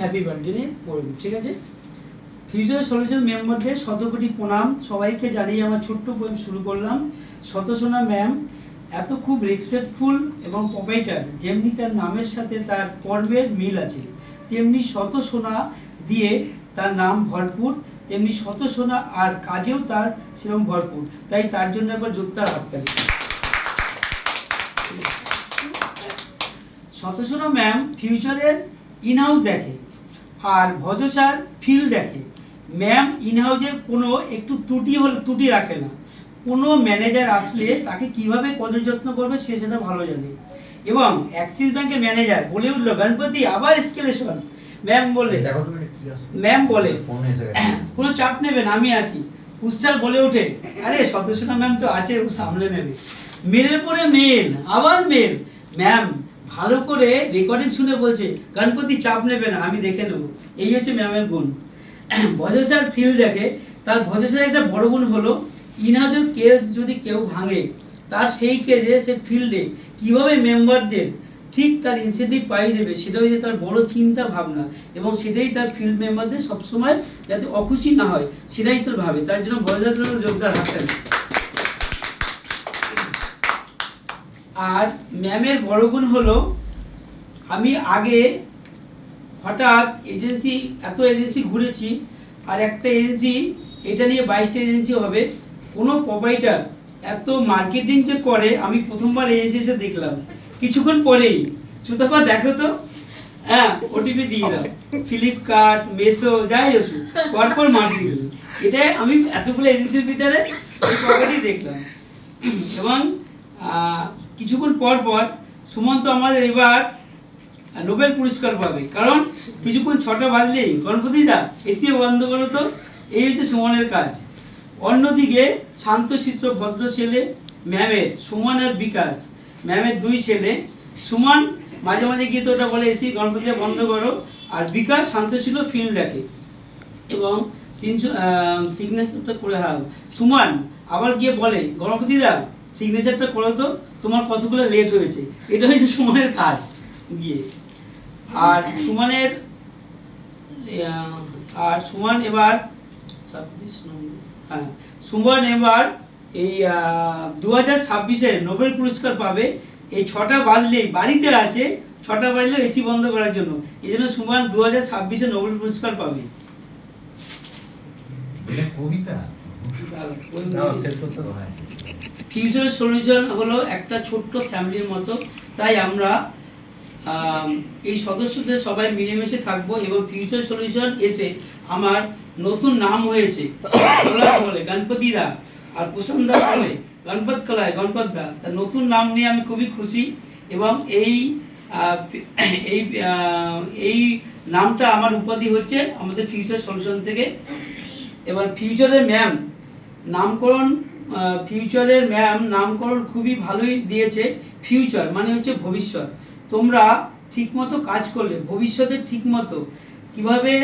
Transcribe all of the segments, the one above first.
Happy birthday নিয়ে পড়ব, ঠিক আছে? ফিউচার সলিউশন মেম্বারদের শতকোটি প্রণাম, সবাইকে জানিয়ে আমার ছোট্ট পোয়েম শুরু করলাম। শতসোনা ম্যাম এত খুব রেসপেক্টফুল এবং প্রোপাইটার, যেমনি তার নামের সাথে তার কর্মের মিল আছে, তেমনি শতসোনা দিয়ে তার নাম ভরপুর, তেমনি শতসোনা আর কাজেও তার সেরকম ভরপুর। তাই তার জন্য একবার জোরদার হাততালি। শতসোনা ম্যাম ফিউচারের ইনহাউস দেখে আর ভজ স্যার ফিল্ড দেখে। ম্যাম ইনহাউসের কোনো একটু ত্রুটি রাখে না। কোনো ম্যানেজার আসলে তাকে কিভাবে কদর যত্ন করবে সে সেটা ভালো জানে। এবং অ্যাক্সিস ব্যাংকের ম্যানেজার বলে উঠলো, গণপতি আবার এসকেলেশন। ম্যাম বলে কোনো চাপ নেবেন, আমি আছি। উৎসাহ বলে ওঠে, আরে শতসোনা ম্যাম তো আছে, ও সামলে নেবে। মেলের পরে মেল, আবার মেল। ম্যাম ভালো করে রেকর্ডিং শুনে বলছে, গণপতি চাপ নেবে না, আমি দেখে নেব। এই হচ্ছে ম্যামের গুণ। ভজ স্যার ফিল্ড দেখে। তার ভজ স্যার একটা বড় গুণ হলো, ইনহাউজের কেস যদি কেউ ভাঙে, তার সেই কেসে সে ফিল্ডে কীভাবে মেম্বারদের ঠিক তার ইনসেন্টিভ পাইয়ে দেবে, সেটা হচ্ছে তার বড় চিন্তা ভাবনা। এবং সেটাই তার ফিল্ড মেম্বারদের সবসময় যাতে অখুশি না হয় সেটাই তার ভাবে। তার জন্য ভজ স্যার যোগদান হাতেন। আর ম্যামের বড় গুণ হলো, আমি আগে হঠাৎ এত এজেন্সি ঘুরেছি, আর একটা এজেন্সি এটা নিয়ে 22টা এজেন্সি হবে। কোনো প্রোপাইটার এত মার্কেটিং যে করে আমি প্রথমবার এজেন্সি এসে দেখলাম। কিছুক্ষণ পরেই সুতপা দেখো তো, হ্যাঁ ওটিপি দিয়ে দাও, ফ্লিপকার্ট মেসো যাই হোক পরপর মার্কেটিং। এটাই আমি এতগুলো এজেন্সির ভিতরে দেখলাম। এবং কিছুক্ষণ পর পর সুমন্ত আমাদের এবার নোবেল পুরস্কার পাবে, কারণ কিছুক্ষণ 6টা বাজলেই গণপতি দা এসি বন্ধ করো তো। এই হচ্ছে সুমনের কাজ। অন্যদিকে শান্তশিষ্ট ভদ্র ছেলে ম্যামের, সুমন আর বিকাশ ম্যামের 2 ছেলে। সুমন মাঝে মাঝে গিয়ে তো ওটা বলে এসি গণপতি বন্ধ করো, আর বিকাশ শান্তশিষ্ট ফিল্ড দেখে এবং সিগনেচারটা করে সুমন আবার গিয়ে বলে, গণপতি দা সিগনেচারটা করো তো, তোমার কতগুলো লেট হয়েছে। এটা হচ্ছে সুমনের কাজ গিয়ে। আর সুমন এবার 26 নম্বর, হ্যাঁ সুমন এবার এই 2026-এর নোবেল পুরস্কার পাবে। এই 6টা বাজলেই বাড়িতে আছে, 6টা বাজলে এসি বন্ধ করার জন্য। এই জন্য সুমন 2026-এ নোবেল পুরস্কার পাবে। ফিউচার সলিউশন হলো একটা ছোট্ট ফ্যামিলির মতো। তাই আমরা এই সদস্যদের সবাই মিলেমিশে থাকবো। এবং ফিউচার সলিউশন এসে আমার নতুন নাম হয়েছে বলে গণপতি দা, আর প্রশান্ত দা বলে গণপত কলায় গণপত দা। তার নতুন নাম নিয়ে আমি খুবই খুশি। এবং এই নামটা আমার উপাধি হচ্ছে আমাদের ফিউচার সলিউশন থেকে। এবার ফিউচারের ম্যাম নামকরণ খুবই ভালোই দিয়েছে। ফিউচার মানে হচ্ছে ভবিষ্যৎ। তোমরা ঠিকমতো কাজ করলে ভবিষ্যতে ঠিকমতো কীভাবে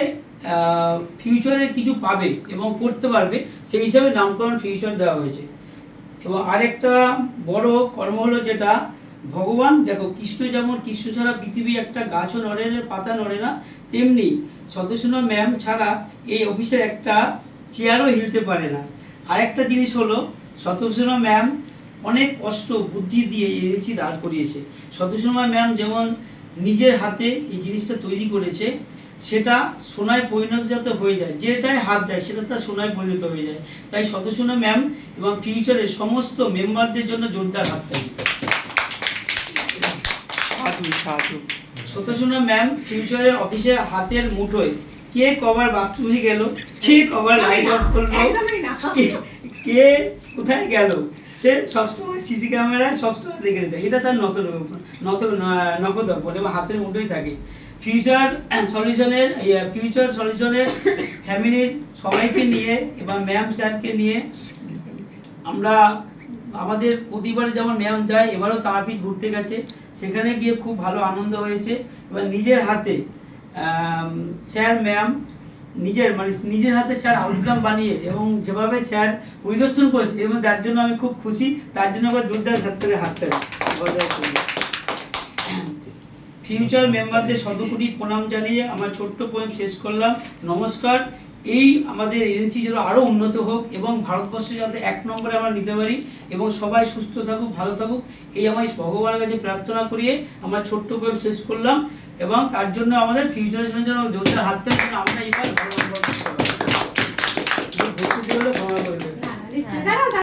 ফিউচারে কিছু পাবে এবং করতে পারবে, সেই হিসাবে নামকরণ ফিউচার দেওয়া হয়েছে। এবং আরেকটা বড় কর্ম হলো যেটা ভগবান, দেখো কৃষ্ণ যেমন কৃষ্ণ ছাড়া পৃথিবী একটা গাছও নড়ে না, পাতা নড়ে না, তেমনি শতসোনা ম্যাম ছাড়া এই অফিসের একটা চেয়ারও হিলতে পারে না। আরেকটা জিনিস হলো, শতসোনা ম্যাম অনেক কষ্ট বুদ্ধি দিয়ে এজেন্সি দাঁড় করিয়েছে। শতসোনা ম্যাম যেমন নিজের হাতে এই জিনিসটা তৈরি করেছে, সেটা সোনায় পরিণত যাতে হয়ে যায়, যেটাই হাত দেয় সেটা তার সোনায় পরিণত হয়ে যায়। তাই শতসোনা ম্যাম এবং ফিউচারের সমস্ত মেম্বারদের জন্য জোরদার হাততালি। শতসোনা ম্যাম ফিউচারের অফিসে হাতের মুঠোয়, কে কবার বাথরুমে গেল, কে কবার লাইট অফ করলো, কে কোথায় গেল, সে সবসময় সিসি ক্যামেরায় সবসময় দেখে নিতে। এটা তার নখদর্পণ এবং হাতের মুঠোই থাকে। ফিউচার সলিউশনের ফ্যামিলির সবাইকে নিয়ে এবং ম্যাম স্যারকে নিয়ে আমরা আমাদের প্রতিবারে যেমন ম্যাম যায়, এবারও তারাপীঠ ঘুরতে গেছে, সেখানে গিয়ে খুব ভালো আনন্দ হয়েছে। এবার নিজের হাতে স্যার ম্যাম নিজের হাতে স্যার আলুরদম বানিয়ে এবং যেভাবে স্যার পরিদর্শন করেছে, এবং যার জন্য আমি খুব খুশি। তার জন্য আবার জোরদার হাত ফিউচার মেম্বারদের শতকোটি প্রণাম জানিয়ে আমার ছোট্ট পোয়েম শেষ করলাম। নমস্কার। এই আমাদের এজেন্সি যেন আরও উন্নত হোক এবং ভারতবর্ষে যাতে 1 নম্বরে আমরা নিতে পারি এবং সবাই সুস্থ থাকুক, ভালো থাকুক, এই আমি ভগবানের কাছে প্রার্থনা করিয়ে আমার ছোট্ট পোয়েম শেষ করলাম। এবং তার জন্য আমাদের ফিউচারের জন্য যেন জোরদার হাত দেন, আমরা এবার ভালো নম্বর করতে পারি।